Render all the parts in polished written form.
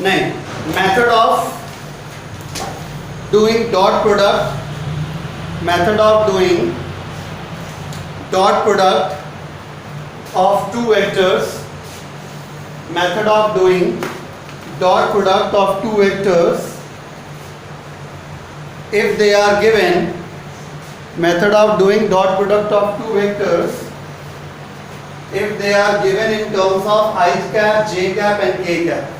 नहीं, method of doing dot product, method of doing dot product of two vectors, method of doing dot product of two vectors if they are given, method of doing dot product of two vectors if they are given in terms of I cap, j cap and k cap.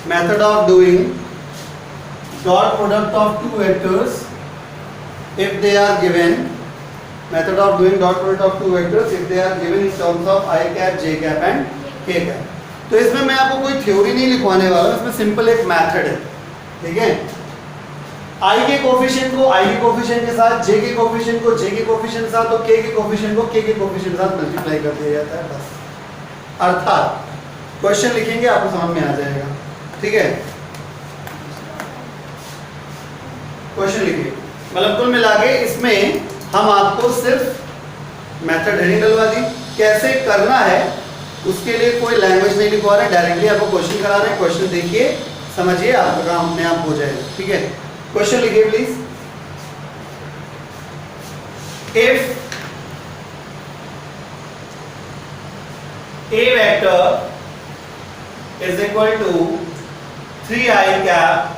Method of doing dot product of two vectors if they are given, method of doing dot product of two vectors if they are given in terms of I cap, j cap and k cap. तो इसमें मैं आपको कोई theory नहीं लिखवाने वाला हूं, इसमें simple एक मेथड है, ठीक है। आई के कोफिशिएंट को आई के कोफिशिएंट के साथ, जे के कोफिशिएंट को जे के कोफिशिएंट के साथ, तो के के कोफिशिएंट को के के कोफिशिएंट के साथ मल्टीप्लाई कर दिया जाता है, बस। अर्थात क्वेश्चन लिखेंगे आपको समझ में आ जाएगा, ठीक है। क्वेश्चन लिखिए, मतलब कुल मिला के इसमें हम आपको सिर्फ मेथड हेडिंग डलवा दी, कैसे करना है उसके लिए कोई लैंग्वेज नहीं लिखवा रहे, डायरेक्टली आपको क्वेश्चन करा रहे हैं। क्वेश्चन देखिए, समझिए, आपका काम अपने आप हो जाएगा, ठीक है। क्वेश्चन लिखिए please. If a vector is equal to 3i cap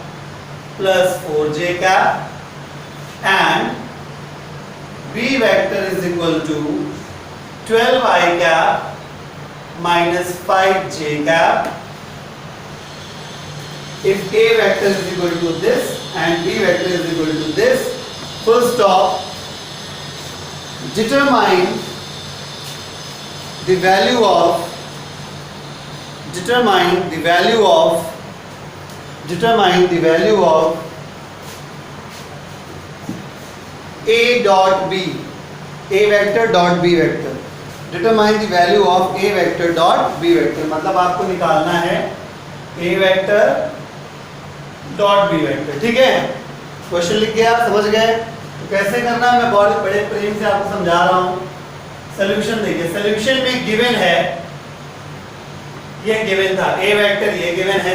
plus 4j cap and b vector is equal to 12i cap minus 5j cap, if a vector is equal to this and b vector is equal to this, full stop, determine the value of a dot b, a vector dot b vector, determine the value of A vector dot B vector, मतलब आपको निकालना है A vector dot B vector, ठीक है। Question लिख के आप समझ गए, तो कैसे करना है मैं बहुत बड़े प्रेम से आपको समझा रहा हूं। सॉल्यूशन देखिए, सॉल्यूशन में गिवन है, ये गिवन था, ए वेक्टर ये गिवन है,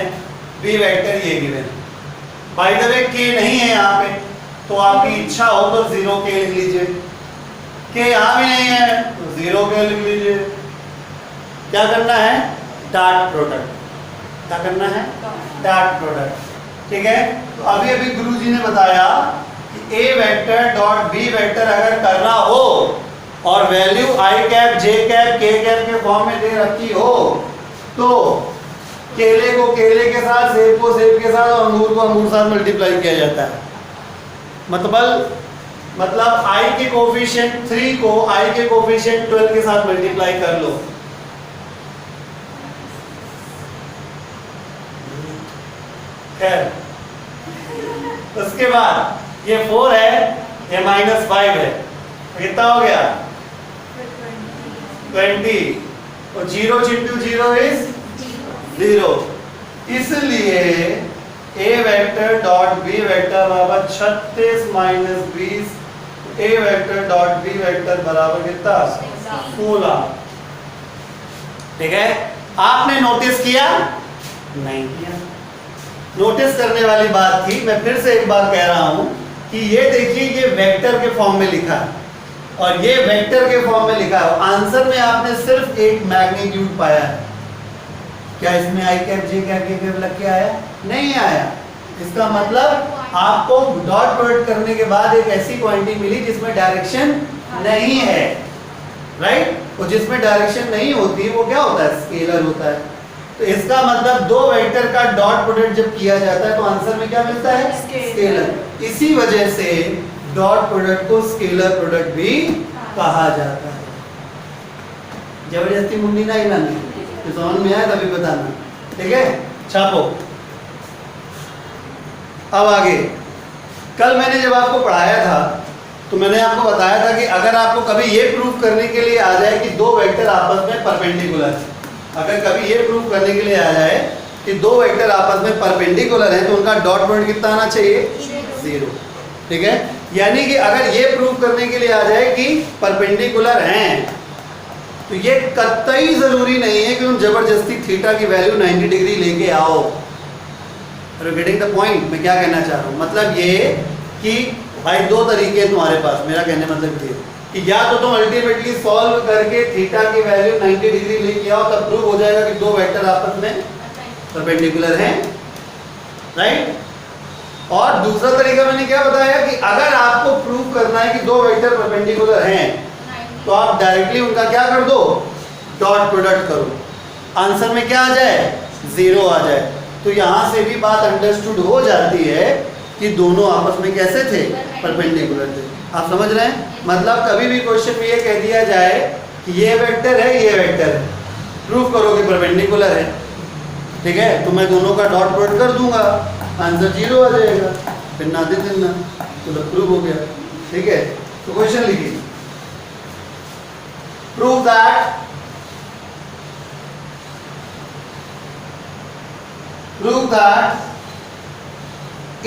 बी वेक्टर ये गिवन है। बाय द वे के नहीं है यहाँ पे, तो आपकी इच्छा हो तो 0 के लिख लीजिए, के यहाँ भी नहीं है तो 0 के लिख लीजिए। क्या करना है? डॉट प्रोडक्ट, क्या करना है? डॉट प्रोडक्ट, ठीक है। तो अभी अभी गुरुजी ने बताया कि ए वेक्टर डॉट बी वेक्टर अगर करना हो और वैल्यू आई कैप, जे कैप, के कैप के फॉर्म में दे रखी हो, तो केले को केले के साथ, सेब को सेब के साथ और अंगूर को अंगूर के साथ मल्टीप्लाई किया जाता है। मतलब i के कोफिशिएंट 3 को i के कोफिशिएंट 12 के साथ मल्टीप्लाई कर लो। खैर, उसके बाद ये 4 है, ये -5 है, कितना हो गया? 20, और 0 × 0 इज 0, इसलिए a vector dot b vector बराबर 36 - 20, a vector dot b vector बराबर कितना? 16, ठीक है। आपने नोटिस किया? नहीं किया। नोटिस करने वाली बात थी, मैं फिर से एक बार कह रहा हूं कि ये देखिए, ये वेक्टर के फॉर्म में लिखा है और ये वेक्टर के फॉर्म में लिखा है। आंसर में आपने सिर्फ एक मैग्नीट्यूड पाया है, क्या इसमें आई कैप, जे कैप, के कैप लग के आया? नहीं आया। इसका मतलब आपको डॉट प्रोडक्ट करने के बाद एक ऐसी क्वांटिटी मिली जिसमें डायरेक्शन नहीं है, राइट। और जिसमें डायरेक्शन नहीं होती वो क्या होता है? स्केलर होता है। तो इसका मतलब दो वेक्टर का डॉट प्रोडक्ट जब किया जाता है तो आंसर में क्या मिलता है? स्केलर। इसी वजह से डॉट प्रोडक्ट को स्केलर प्रोडक्ट भी कहा जाता है। जबरदस्ती मुंडी ना हिलानी, तो समझ में आया तभी बताना, ठीक है। छापो। अब आगे, कल मैंने जब आपको पढ़ाया था तो मैंने आपको बताया था कि अगर आपको कभी ये प्रूफ करने के लिए आ जाए कि दो वेक्टर आपस में परपेंडिकुलर है, अगर कभी ये प्रूफ करने के लिए आ जाए कि दो वेक्टर आपस में परपेंडिकुलर हैं, तो उनका डॉट प्रोडक्ट कितना आना चाहिए? 0, ठीक है। यानी कि अगर ये प्रूफ करने के लिए आ जाए कि परपेंडिकुलर हैं तो ये कतई जरूरी नहीं है कि तुम जबरदस्ती थीटा की वैल्यू 90 डिग्री लेके आओ। गेटिंग द पॉइंट मैं क्या कहना चाह रहा हूँ, मतलब ये कि भाई दो तरीके हैं तुम्हारे पास, मेरा कहने मतलब ये कि या तो तुम अल्टीमेटली सॉल्व करके थीटा की वैल्यू 90 डिग्री लेके आओ, तब प्रूव हो जाएगा कि दो वेक्टर आपस में परपेंडिकुलर हैं, राइट। और दूसरा तरीका मैंने क्या बताया कि अगर आपको प्रूव करना है कि दो वेक्टर परपेंडिकुलर हैं तो आप डायरेक्टली उनका क्या कर दो, डॉट प्रोडक्ट करो, आंसर में क्या आ जाए, 0 आ जाए। तो यहां से भी बात अंडरस्टूड हो जाती है कि दोनों आपस में कैसे थे, परपेंडिकुलर थे। आप समझ रहे हैं, मतलब कभी भी क्वेश्चन में ये कह दिया जाए कि ये वेक्टर है ये वेक्टर है, प्रूव करो कि परपेंडिकुलर है, ठीक है, तो मैं दोनों का डॉट प्रोडक्ट कर दूंगा, आंसर 0 आ जाएगा, फिर ना दे देना, तो प्रूव हो गया, ठीक है। तो क्वेश्चन लिखिए, prove that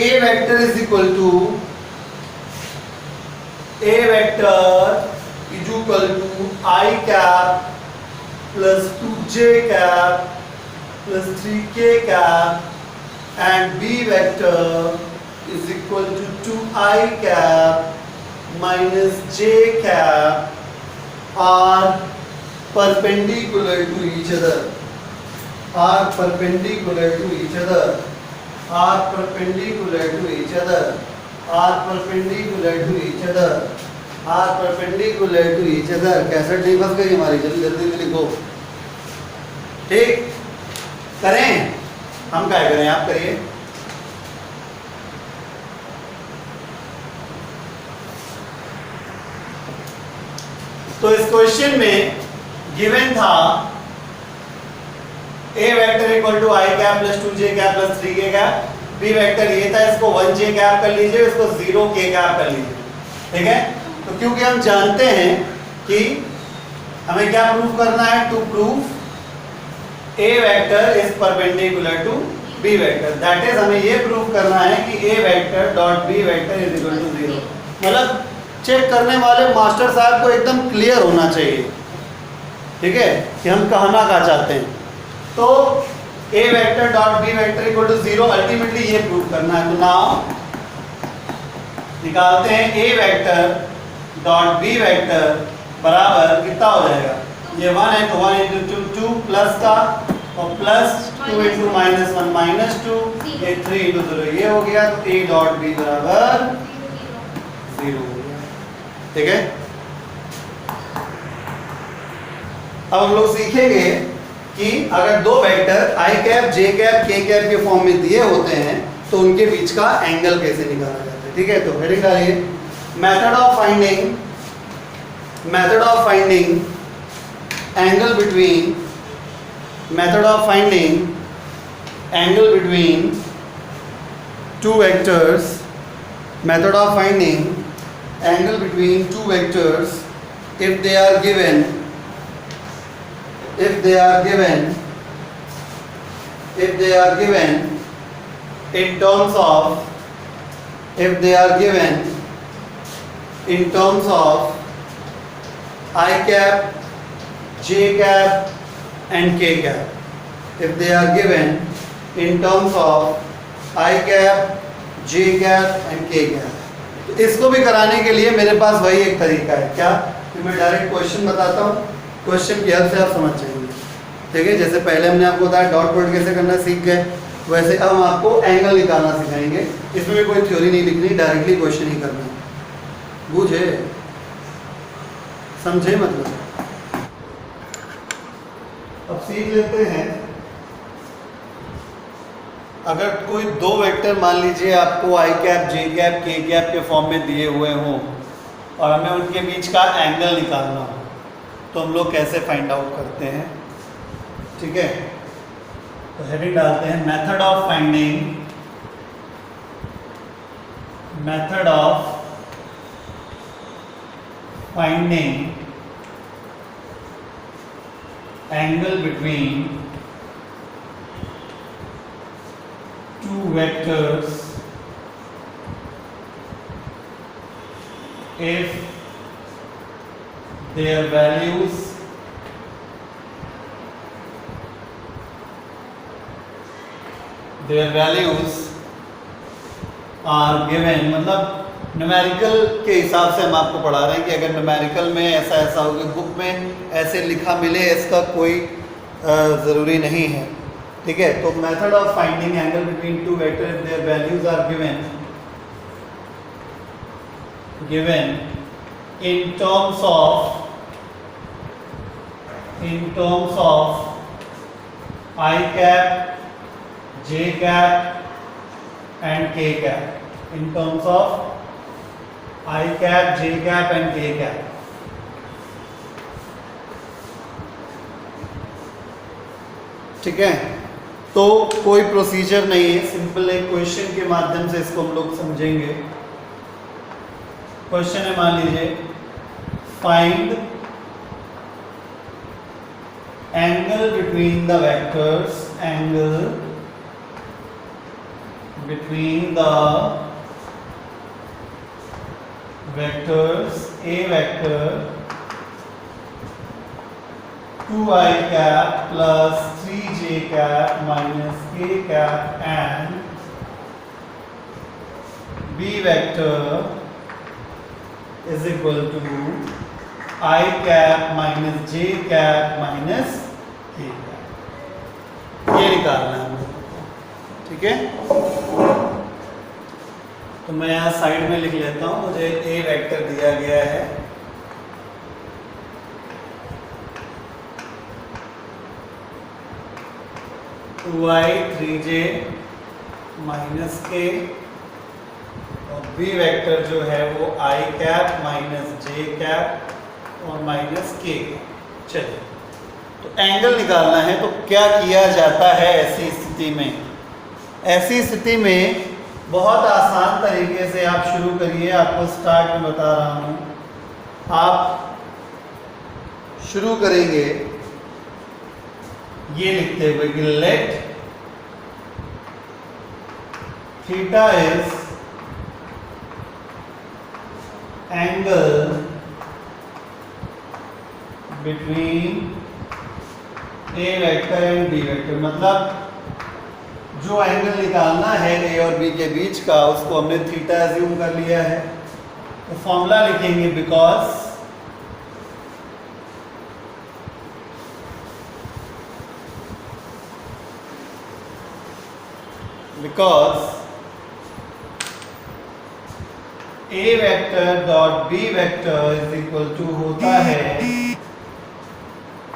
A vector is equal to I cap plus 2j cap plus 3k cap and B vector is equal to 2I cap minus j cap are perpendicular to each other, are perpendicular to each other, are perpendicular to each other, are perpendicular to each other, are perpendicular to each other। Cassette नहीं फंस गई हमारी, जल्दी जल्दी लिखो, ठीक। करें, हम क्या करें, आप करिए। तो इस क्वेश्चन में गिवन था A vector equal to I cap plus 2j cap plus 3k cap, B vector ये था, इसको 1j कैप कर लीजिए, इसको 0k कैप कर लीजिए, ठीक है। तो क्योंकि हम जानते हैं कि हमें क्या प्रूव करना है, to prove A vector is perpendicular to B vector, that is हमें ये प्रूव करना है कि A vector dot B vector is equal to 0। मतलब चेक करने वाले मास्टर साहब को एकदम क्लियर होना चाहिए, ठीक है, कि हम कहना क्या चाहते हैं। तो A vector dot B vector equal to 0 ultimately ये प्रूव करना है। तो नाउ निकालते हैं A vector dot B vector बराबर कितना हो जाएगा, ये 1 है तो 1 इंटू 2 प्लस का, और प्लस 2 इंटू माइनस 1 माइनस 2, ये 3 इंटू 0 ये हो गया, तो A डॉट B बराबर 0 हो गया, ठीक है। अब हम लोग सीखेंगे कि अगर दो vector I cap J cap K cap के फॉर्म में दिए होते हैं तो उनके बीच का एंगल कैसे निकाला जाता है, ठीक है। तो हेडिंग डालिए, method of finding angle between, method of finding angle between two vectors, method of finding angle between two vectors if they are given in terms of I cap, J cap and K cap, if they are given in terms of I cap, J cap and K cap। इसको भी कराने के लिए मेरे पास वही एक तरीका है, क्या कि मैं डायरेक्ट क्वेश्चन बताता हूँ, क्वेश्चन की हेल्प से आप समझ जाएंगे, ठीक है। जैसे पहले हमने आपको बताया डॉट प्रोडक्ट कैसे करना सीख गए, वैसे अब हम आपको एंगल निकालना सिखाएंगे। इसमें भी कोई थ्योरी नहीं लिखनी, डायरेक्टली क्वेश्चन ही करना, बुझे समझे मतलब। अब सीख लेते हैं, अगर कोई दो वेक्टर मान लीजिए आपको I cap J cap K cap के फॉर्म में दिए हुए हों और हमें उनके बीच का एंगल निकालना हो, तो हम लोग कैसे फाइंड आउट करते हैं, ठीक है। तो हेडिंग डालते हैं, method of finding angle between two vectors if their values their values are given, मतलब न्यूमेरिकल के हिसाब से हम आपको पढ़ा रहे हैं कि अगर न्यूमेरिकल में ऐसा ऐसा होगा, बुक में ऐसे लिखा मिले इसका कोई ज़रूरी नहीं है। ठीक है, तो method of finding angle between two vector if their values are given in terms of I cap, j cap and k cap, in terms of I cap, j cap and k cap। ठीक है, तो कोई procedure नहीं है, simple एक question के माध्यम से इसको हम लोग समझेंगे। क्वेश्चन है, मान लीजिए find angle between the vectors, angle between the vectors, A vector 2i cap plus 3j cap minus k cap and b vector is equal to I cap minus j cap minus k cap। ये निकालना है हम लोग को। ठीक है, तो मैं यहाँ साइड में लिख लेता हूँ। मुझे ए वेक्टर दिया गया है, टू आई 3j माइनस के, और बी वेक्टर जो है वो आई कैप माइनस जे कैप और माइनस के। चलिए, तो एंगल निकालना है, तो क्या किया जाता है ऐसी स्थिति में? ऐसी स्थिति में बहुत आसान तरीके से आप शुरू करिए, आपको स्टार्ट में बता रहा हूँ। आप शुरू करेंगे ये लिखते हुए कि let theta is angle between A vector and B vector, मतलब जो एंगल निकालना है ए और बी के बीच का, उसको हमने थीटा एज्यूम कर लिया है। तो फॉर्मूला लिखेंगे because A vector dot B vector is equal to होता है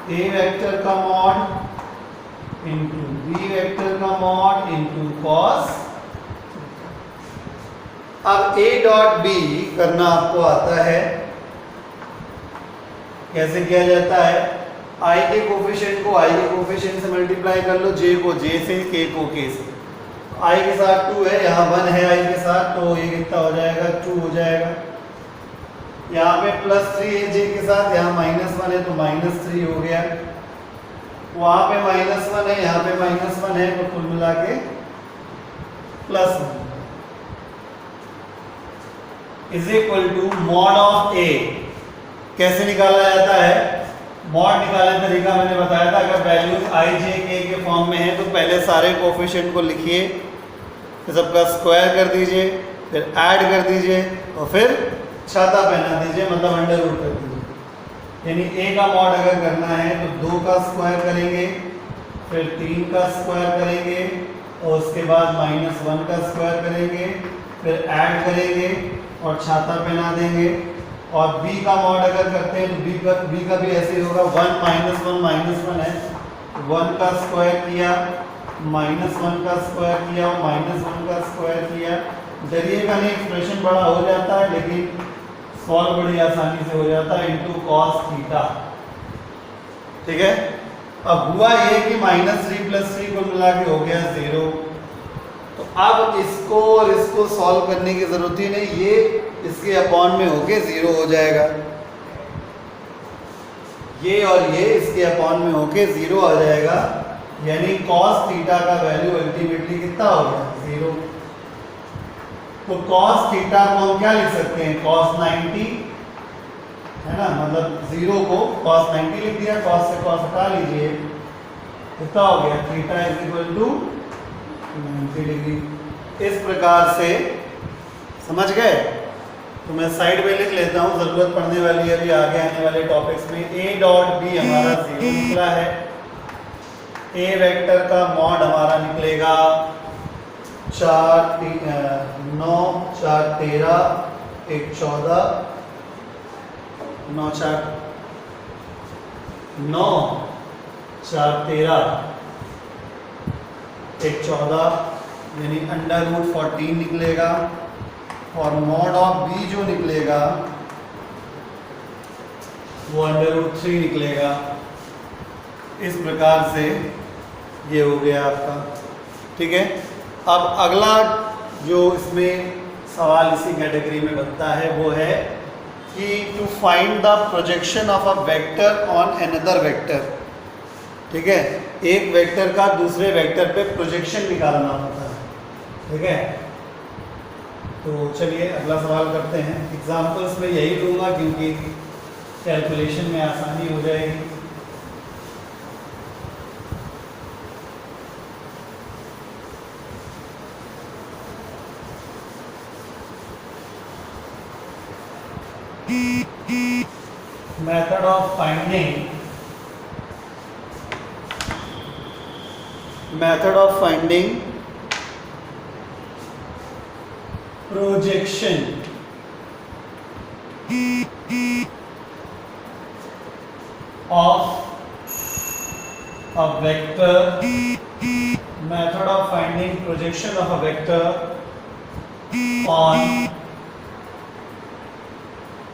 A वेक्टर का मॉड इंटू B वेक्टर का मॉड इंटू कॉस। अब A डॉट B करना आपको आता है, कैसे किया जाता है? I के कोफिशिएंट को I के कोफिशिएंट से मल्टीप्लाई कर लो, J को J से, K को K से। I के साथ 2 है, यहाँ 1 है I के साथ, तो ये कितना हो जाएगा? 2 हो जाएगा। यहाँ पे +3 है J के साथ, यहाँ -1 है तो -3 हो गया। वहाँ पे -1 है, यहाँ पे -1 है, तो कुल मिला के +1 is equal to mod of A। कैसे निकाला जाता है? मॉड निकालने का तरीका मैंने बताया था। अगर वैल्यूज I J K के फॉर्म में है तो पहले सारे कोफिशिएंट को लिखिए, फिर सबका स्क्वायर कर दीजिए, फिर ऐड कर दीजिए और फिर छाता पहना दीजिए, मतलब अंडर रूट कर दीजिए। यानी A का मॉड अगर करना है तो 2 का स्क्वायर करेंगे, फिर 3 का स्क्वायर करेंगे और उसके बाद -1 का स्क्वायर करेंगे, फिर ऐड करेंगे और छाता पहना देंगे। और B का मॉड अगर करते हैं तो B का भी ऐसे ही होगा। 1 -1 है, 1 का स्क्वायर किया, -1 का स्क्वायर किया और -1 का स्क्वायर किया। डरिएगा नहीं, एक्सप्रेशन बड़ा हो जाता है लेकिन सॉल्व बड़ी आसानी से हो जाता है, इंटू कॉस थीटा। ठीक है, अब हुआ ये कि -3 + 3 को मिला के हो गया 0। तो अब इसको और इसको सॉल्व करने की जरूरत ही नहीं, ये इसके अपॉन में होके 0 हो जाएगा। ये और ये इसके अपॉन में होके 0 आ जाएगा, यानी cos थीटा का वैल्यू अल्टीमेटली कितना हो गया? 0। तो cos थीटा को हम क्या लिख सकते हैं? cos 90 है ना, मतलब 0 को cos 90 लिख दिया, cos से cos हटा लीजिए, कितना हो गया? Theta is equal to 90 degree. इस प्रकार से समझ गए? तो मैं साइड पे लिख लेता हूँ, ज़रूरत पड़ने वाली है अभी आगे आने वाले टॉपिक्स में। ए डॉट बी हमारा 0 निकला है। ए वेक्टर का मॉड हमारा निकलेगा 9 4 13 1 14 9 4 13 1 14 यानी √14 निकलेगा। और मॉड ऑफ बी जो निकलेगा वो √3 निकलेगा। इस प्रकार से ये हो गया आपका। ठीक है, अब अगला जो इसमें सवाल इसी कैटेगरी में बनता है वो है कि to find the projection of a vector on another vector. ठीक है, एक वेक्टर का दूसरे वेक्टर पे प्रोजेक्शन निकालना होता है। ठीक है, तो चलिए अगला सवाल करते हैं। एग्जाम्पल्स में यही दूंगा क्योंकि कैलकुलेशन में आसानी हो जाएगी। Method of finding projection of a vector. Method of finding projection of a vector on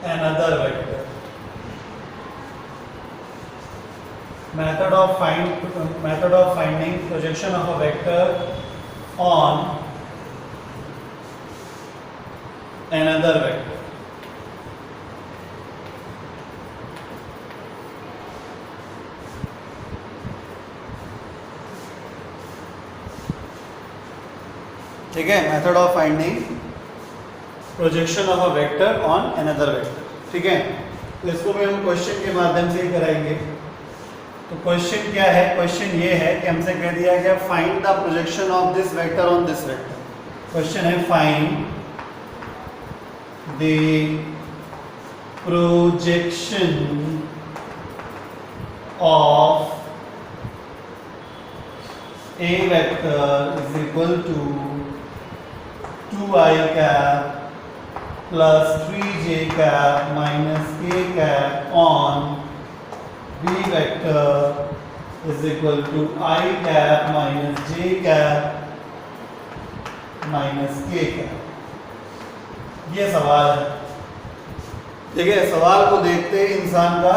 another vector. Method of finding projection of a vector on another vector. ठीक है, method of finding projection of a vector on another vector. ठीक है, तो इसको भी हम question के माध्यम से ही कराएंगे। तो क्वेश्चन क्या है? क्वेश्चन ये है कि हमसे कह दिया गया find the projection of this vector on this vector. Question है find the projection of a vector is equal to 2i cap plus 3j cap minus k cap on b vector is equal to I cap minus j cap minus k cap। ये सवाल है। देखिए, सवाल को देखते ही इंसान का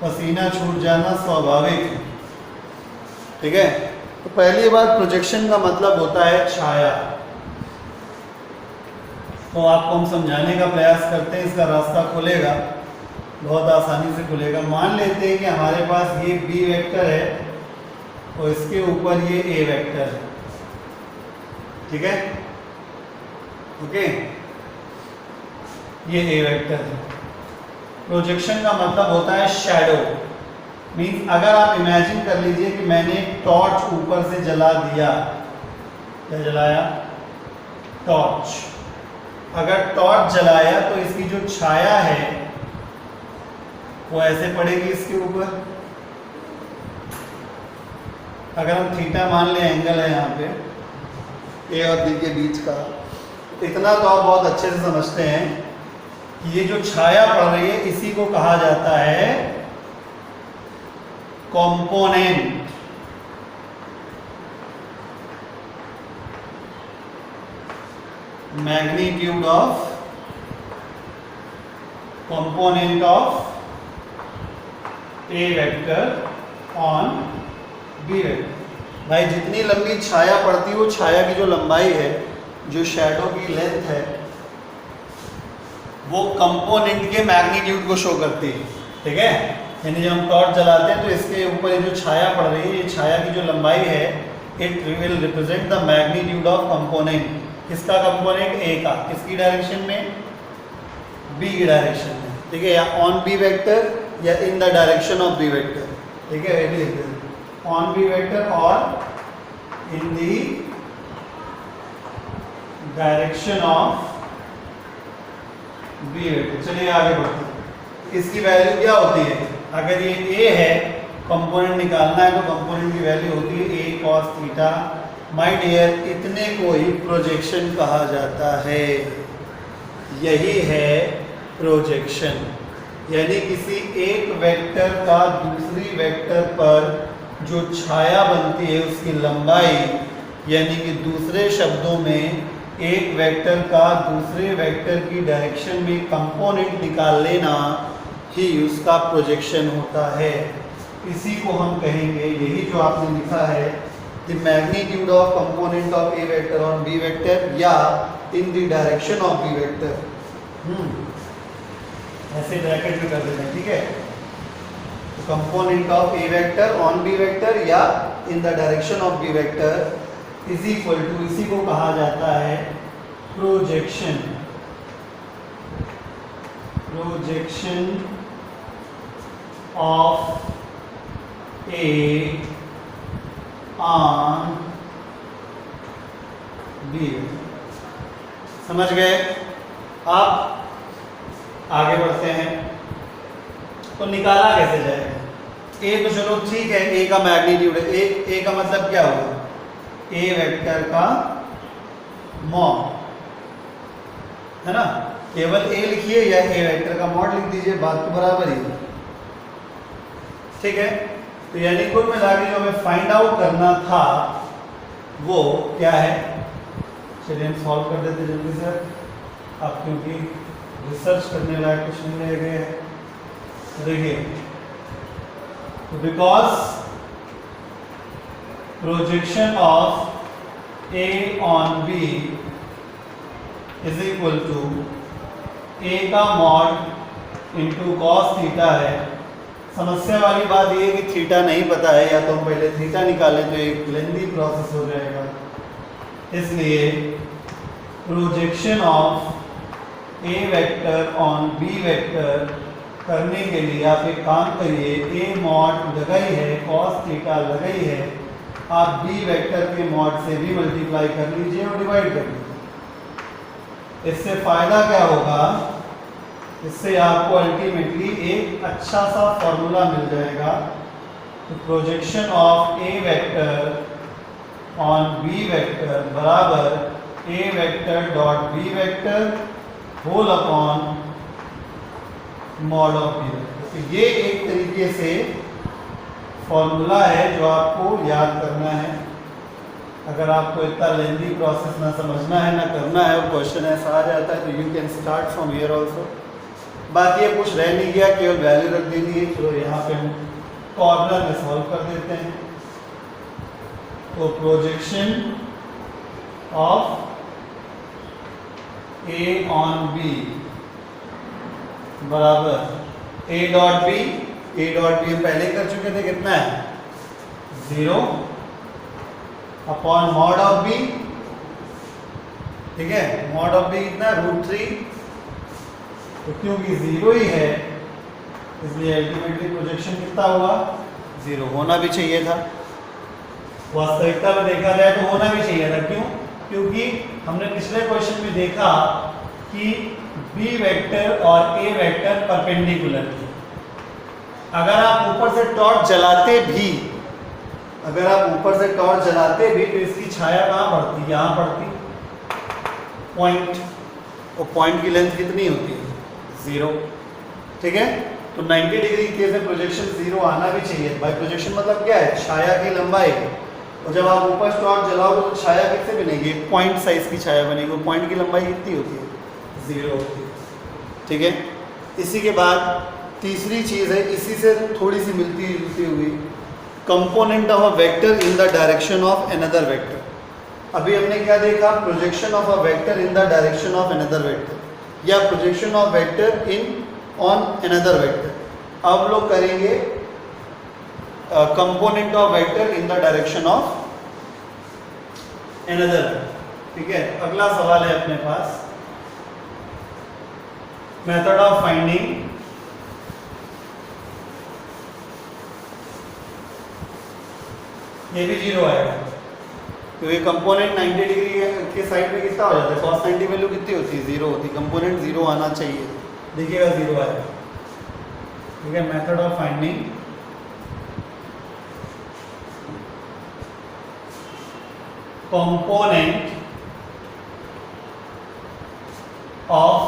पसीना छूट जाना स्वाभाविक है। ठीक है, तो पहली बात, प्रोजेक्शन का मतलब होता है छाया। तो आपको हम समझाने का प्रयास करते हैं, इसका रास्ता खुलेगा, बहुत आसानी से खुलेगा। मान लेते हैं कि हमारे पास ये बी वेक्टर है और इसके ऊपर ये ए वेक्टर है। ठीक है, ओके, ये ए वेक्टर है। प्रोजेक्शन का मतलब होता है शैडो। मीन्स अगर आप इमेजिन कर लीजिए कि मैंने एक टॉर्च ऊपर से जला दिया। क्या जलाया? टॉर्च। अगर टॉर्च जलाया तो इसकी जो छाया है वो ऐसे पड़ेगी इसके ऊपर। अगर हम थीटा मान लें, एंगल है यहाँ पे ए और बी के बीच का, इतना तो आप बहुत अच्छे से समझते हैं कि ये जो छाया पड़ रही है इसी को कहा जाता है component। magnitude of component of A vector on B vector। भाई जितनी लंबी छाया पड़ती है वो छाया की जो लंबाई है, जो शैडो की लेंथ है, वो कंपोनेंट के मैग्नीट्यूड को शो करती है। ठीक है, यानी जब हम टॉर्च जलाते हैं तो इसके ऊपर ये जो छाया पड़ रही है, ये छाया की जो लंबाई है, it will represent the magnitude of component. किसका कंपोनेंट? ए का। किसकी डायरेक्शन में? बी की डायरेक्शन में। ठीक है, या ऑन बी वेक्टर या in the direction of B vector. ठीक है, ये भी लिख देते हैं, ऑन बी वेक्टर और in the direction of B vector. चलिए आगे बढ़ते हैं। इसकी वैल्यू क्या होती है? अगर ये ए है, कंपोनेंट निकालना है, तो कंपोनेंट की वैल्यू होती है ए कॉस थीटा। माय डियर, इतने को ही प्रोजेक्शन कहा जाता है। यही है प्रोजेक्शन, यानी किसी एक वेक्टर का दूसरी वेक्टर पर जो छाया बनती है उसकी लंबाई, यानी कि दूसरे शब्दों में एक वेक्टर का दूसरे वेक्टर की डायरेक्शन में कंपोनेंट निकाल लेना ही उसका प्रोजेक्शन होता है। इसी को हम कहेंगे, यही जो आपने लिखा है, the magnitude of component of A vector on B vector या in the direction of B vector. ऐसे ब्रैकेट में कर देते हैं, ठीक है। Component of A vector on B vector या in the direction of B vector is equal to, इसी को कहा जाता है projection. Projection of A on B. समझ गए? आप आगे बढ़ते हैं। तो निकाला कैसे जाएगा? ए तो चलो ठीक है, ए का मैग्नीट्यूड है। ए का मतलब क्या होगा? ए वेक्टर का मॉड, है ना। केवल ए लिखिए या ए वेक्टर का मॉड लिख दीजिए, बात तो बराबर ही है, ठीक है। तो यानी कुल मिला के जो हमें फाइंड आउट करना था वो क्या है? चलिए हम सॉल्व कर देते जल्दी से। अब क्योंकि रिसर्च करने लायक कुछ नहीं रह गए हैं, देखिए, तो because projection of A on B is equal to A का मॉड इंटू कॉस थीटा है। समस्या वाली बात ये है कि थीटा नहीं पता है, या तो हम पहले थीटा निकालें तो एक लेंदी प्रोसेस हो जाएगा। इसलिए projection of A vector on B vector करने के लिए आप एक काम करिए, ए मॉड लगाई है, कॉस थीटा लगाई है, आप बी वेक्टर के मॉड से भी मल्टीप्लाई कर लीजिए और डिवाइड कर लीजिए। इससे फायदा क्या होगा? इससे आपको अल्टीमेटली एक अच्छा सा फॉर्मूला मिल जाएगा। तो projection of A vector on B vector बराबर A vector dot B vector whole upon mod of B vector. तो ये एक तरीके से फॉर्मूला है जो आपको याद करना है। अगर आपको इतना लेंदी प्रोसेस ना समझना है ना करना है और क्वेश्चन ऐसा आ जाता है तो you can start from here also. बात ये कुछ रह नहीं गया, केवल वैल्यू रख देनी है। चलो यहाँ पे हम कॉर्नर में सॉल्व कर देते हैं। तो projection of A on B बराबर A dot B. A dot B हम पहले कर चुके थे, कितना है? 0 अपॉन मॉड ऑफ बी, ठीक है। मॉड ऑफ बी कितना? √3। तो क्योंकि 0 ही है इसलिए अल्टीमेटली प्रोजेक्शन कितना हुआ? 0 होना भी चाहिए था। वास्तविकता में देखा जाए तो होना भी चाहिए था। क्यों? क्योंकि हमने पिछले क्वेश्चन में देखा कि बी वेक्टर और ए वेक्टर परपेंडिकुलर थे। अगर आप ऊपर से टॉर्च जलाते भी, अगर आप ऊपर से टॉर्च जलाते भी तो इसकी छाया कहाँ पड़ती? यहाँ पड़ती, पॉइंट। और पॉइंट की लेंथ कितनी होती है? 0, ठीक है। तो 90 डिग्री केस में प्रोजेक्शन 0 आना भी चाहिए। बाय प्रोजेक्शन मतलब क्या है? छाया की लंबाई। और जब आप ऊपर टॉर्च जलाओगे तो छाया कितने बनेगी? एक पॉइंट साइज की छाया बनेगी। पॉइंट की लंबाई कितनी होती है? 0 होती है, ठीक है। इसी के बाद तीसरी चीज़ है, इसी से थोड़ी सी मिलती जुलती हुई, component of a vector in the direction of another vector. अभी हमने क्या देखा? Projection of a vector in the direction of another vector या projection of vector in on another vector. अब लोग करेंगे component of vector in the direction of another, ठीक है। अगला सवाल है अपने पास, मेथड ऑफ फाइंडिंग ये भी 0 आएगा। क्योंकि कंपोनेंट 90 डिग्री के साइड में कितना हो जाता है, cos 90 वैल्यू कितनी होती है, 0 होती है, कंपोनेंट 0 आना चाहिए, देखिएगा 0 आएगा। ठीक है, method of finding component of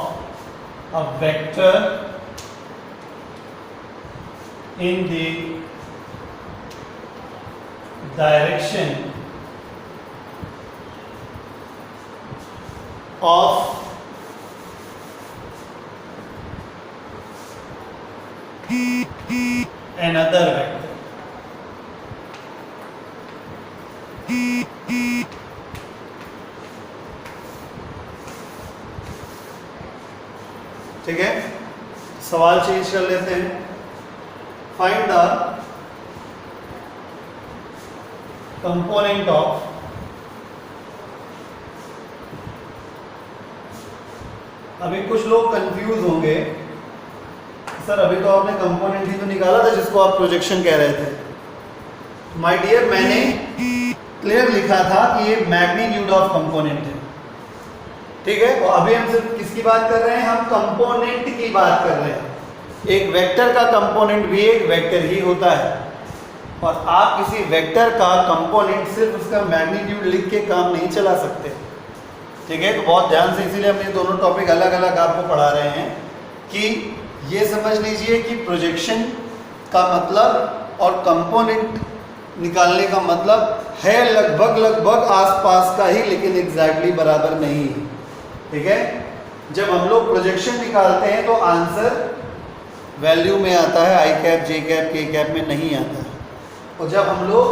a vector in the direction of another vector। ठीक है, सवाल चेंज कर लेते हैं। फाइंड द कंपोनेंट ऑफ अभी कुछ लोग कंफ्यूज होंगे, सर अभी तो आपने कंपोनेंट ही तो निकाला था जिसको आप प्रोजेक्शन कह रहे थे। माय डियर, मैंने क्लियर लिखा था कि ये मैग्नीट्यूड ऑफ कंपोनेंट है। ठीक है, तो अभी हम सिर्फ किसकी बात कर रहे हैं, हम कंपोनेंट की बात कर रहे हैं। एक वेक्टर का कंपोनेंट भी एक वेक्टर ही होता है, और आप किसी वेक्टर का कंपोनेंट सिर्फ उसका मैग्नीट्यूड लिख के काम नहीं चला सकते। ठीक है, तो बहुत ध्यान से, इसीलिए हम ये दोनों टॉपिक अलग अलग आपको पढ़ा रहे हैं कि ये समझ लीजिए कि प्रोजेक्शन का मतलब और कंपोनेंट निकालने का मतलब है लगभग आसपास का ही, लेकिन एग्जैक्टली बराबर नहीं है। ठीक है, जब हम लोग प्रोजेक्शन निकालते हैं तो आंसर वैल्यू में आता है, आई कैप, जे कैप, के कैप में नहीं आता है। और जब हम लोग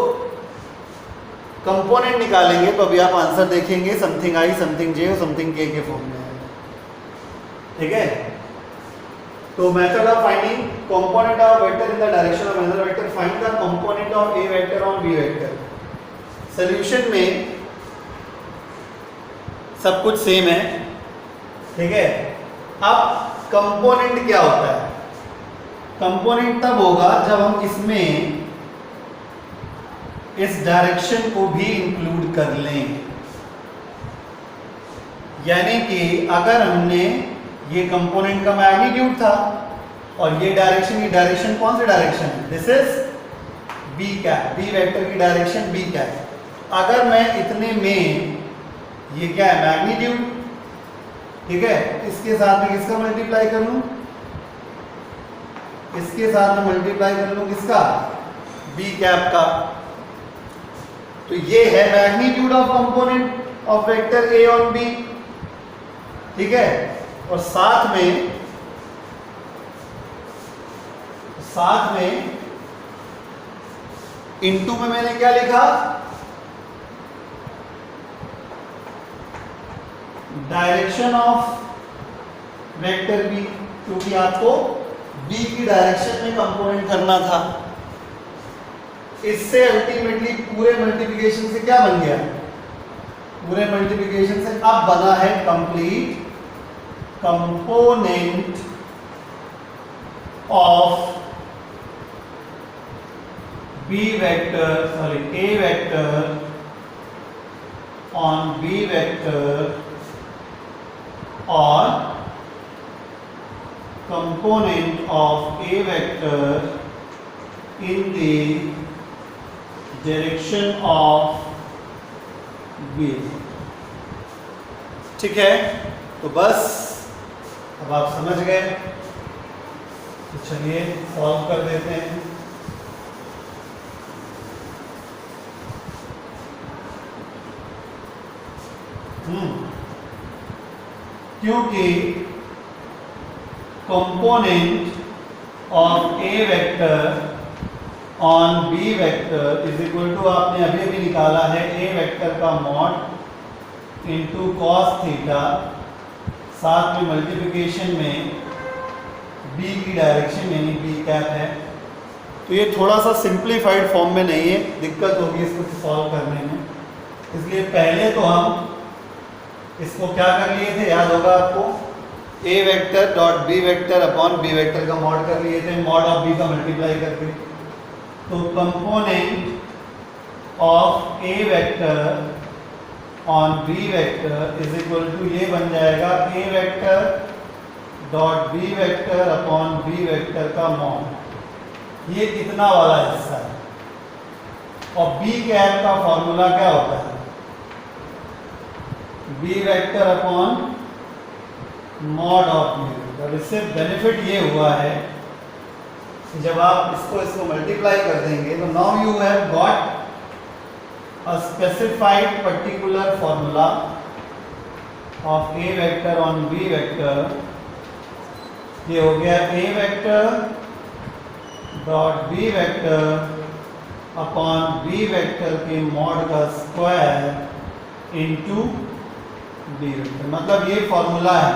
कंपोनेंट निकालेंगे तो अभी आप आंसर देखेंगे समथिंग आई, समथिंग जे और समथिंग के फॉर्म में आएगा। ठीक है, तो method of finding component of vector in the direction of another vector, find the component of A vector on B vector. Solution में सब कुछ सेम है। ठीक है, अब कंपोनेंट क्या होता है, कंपोनेंट तब होगा जब हम इसमें इस डायरेक्शन को भी इंक्लूड कर लें। यानी कि अगर हमने ये कंपोनेंट का मैग्नीट्यूड था और ये डायरेक्शन कौन सी डायरेक्शन है, this is B cap, B vector की डायरेक्शन बी कैप। अगर मैं इतने में ये क्या है, मैग्नीट्यूड, ठीक है, इसके साथ में किसका मल्टीप्लाई कर लूं, इसके साथ में मल्टीप्लाई कर लूं किसका, बी कैप का, तो ये है magnitude of component of vector A on B. ठीक है, और साथ में इनटू में मैंने क्या लिखा, डायरेक्शन ऑफ वेक्टर बी, क्योंकि आपको बी की डायरेक्शन में कंपोनेंट करना था। इससे अल्टीमेटली पूरे मल्टीप्लिकेशन से क्या बन गया, पूरे मल्टीप्लिकेशन से अब बना है complete component of B vector, sorry A vector on B vector और component of a vector in the direction of b। ठीक है, तो बस अब आप समझ गए, तो चलिए सॉल्व कर देते हैं। क्योंकि component of A vector on B vector is equal to, आपने अभी अभी निकाला है ए वेक्टर का मॉड इनटू कॉस थीटा, साथ में मल्टीप्लिकेशन में बी की डायरेक्शन यानी बी कैप है। तो ये थोड़ा सा सिंप्लीफाइड फॉर्म में नहीं है, दिक्कत होगी इसको सॉल्व करने में, इसलिए पहले तो हम इसको क्या कर लिए थे, याद होगा आपको, A vector dot B vector upon B vector का मॉड कर लिए थे, मॉड ऑफ बी का मल्टीप्लाई करके। तो component of A vector on B vector is equal to ये बन जाएगा A vector dot B vector upon B vector का मॉड। ये इतना वाला हिस्सा है। और बी कैप का फॉर्मूला क्या होता है? B vector upon mod of B vector. इससे बेनिफिट ये हुआ है कि जब आप इसको मल्टीप्लाई कर देंगे तो now you have got a specified particular formula of a vector on b vector। ये हो गया a vector dot b vector upon b vector के मॉड का स्क्वायर इनटू b vector। मतलब ये फॉर्मूला है।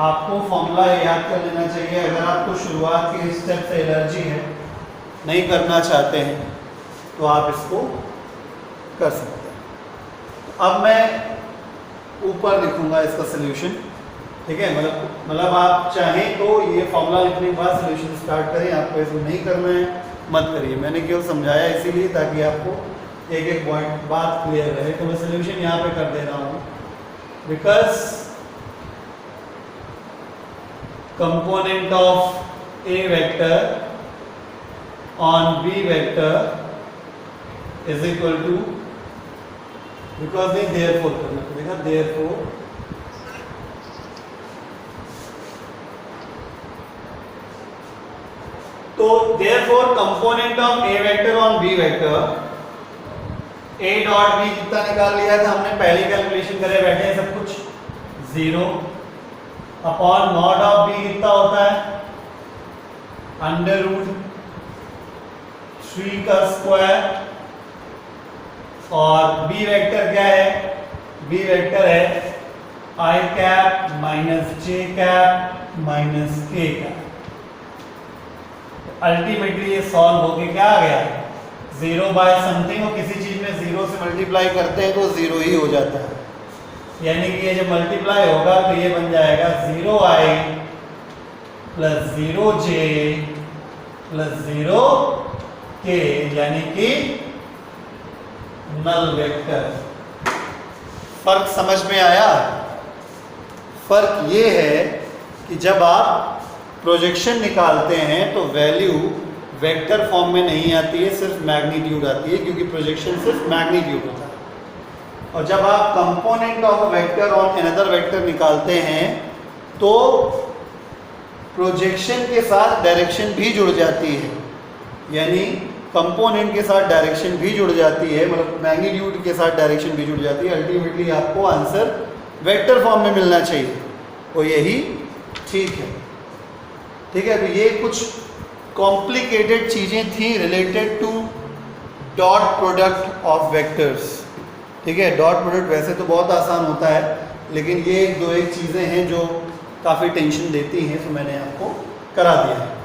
आपको फॉर्मूला याद कर लेना चाहिए। अगर आपको शुरुआत के स्टेप से एलर्जी है, नहीं करना चाहते हैं, तो आप इसको कर सकते हैं। अब मैं ऊपर लिखूंगा इसका सलूशन, ठीक है? मतलब आप चाहें तो ये फॉर्मूला लिखने के बाद सलूशन स्टार्ट करें। आपको इसको नहीं करना है, मत करिए। मैंने केवल समझाया इसीलिए ताकि आपको एक एक पॉइंट बात क्लियर रहे। तो मैं सलूशन यहाँ पे कर दे रहा हूँ। Because component of A vector on B vector is equal to, because नहीं therefore करना पड़ेगा, therefore तो therefore component of a vector on b vector, a dot b कितना निकाल लिया था हमने? पहली कैलकुलेशन करे बैठे हैं सब कुछ, 0 अपॉन मॉड ऑफ b कितना होता है? अंडर रूट 3 का स्क्वायर। और बी वेक्टर क्या है? बी वेक्टर है आई कैप माइनस जे कैप माइनस के कैप। अल्टीमेटली ये सॉल्व होके क्या आ गया? 0 बाय समथिंग। और किसी चीज में 0 से मल्टीप्लाई करते हैं तो 0 ही हो जाता है। यानी कि ये जब मल्टीप्लाई होगा तो ये बन जाएगा 0i plus 0j plus 0k, यानी कि नल वेक्टर। फर्क समझ में आया? फर्क ये है कि जब आप प्रोजेक्शन निकालते हैं तो वैल्यू वेक्टर फॉर्म में नहीं आती है, सिर्फ मैग्नीट्यूड आती है, क्योंकि प्रोजेक्शन सिर्फ मैग्नीट्यूड होता है। और जब आप component of vector on another vector निकालते हैं तो प्रोजेक्शन के साथ डायरेक्शन भी जुड़ जाती है। यानी कंपोनेंट के साथ डायरेक्शन भी जुड़ जाती है, मतलब मैग्नीट्यूड के साथ डायरेक्शन भी जुड़ जाती है। अल्टीमेटली आपको आंसर वेक्टर फॉर्म में मिलना चाहिए, और यही ठीक है। ठीक है, तो ये कुछ कॉम्प्लिकेटेड चीज़ें थी related to dot product of vectors. ठीक है, डॉट प्रोडक्ट वैसे तो बहुत आसान होता है, लेकिन ये दो एक चीज़ें हैं जो काफ़ी टेंशन देती हैं, तो मैंने आपको करा दिया है।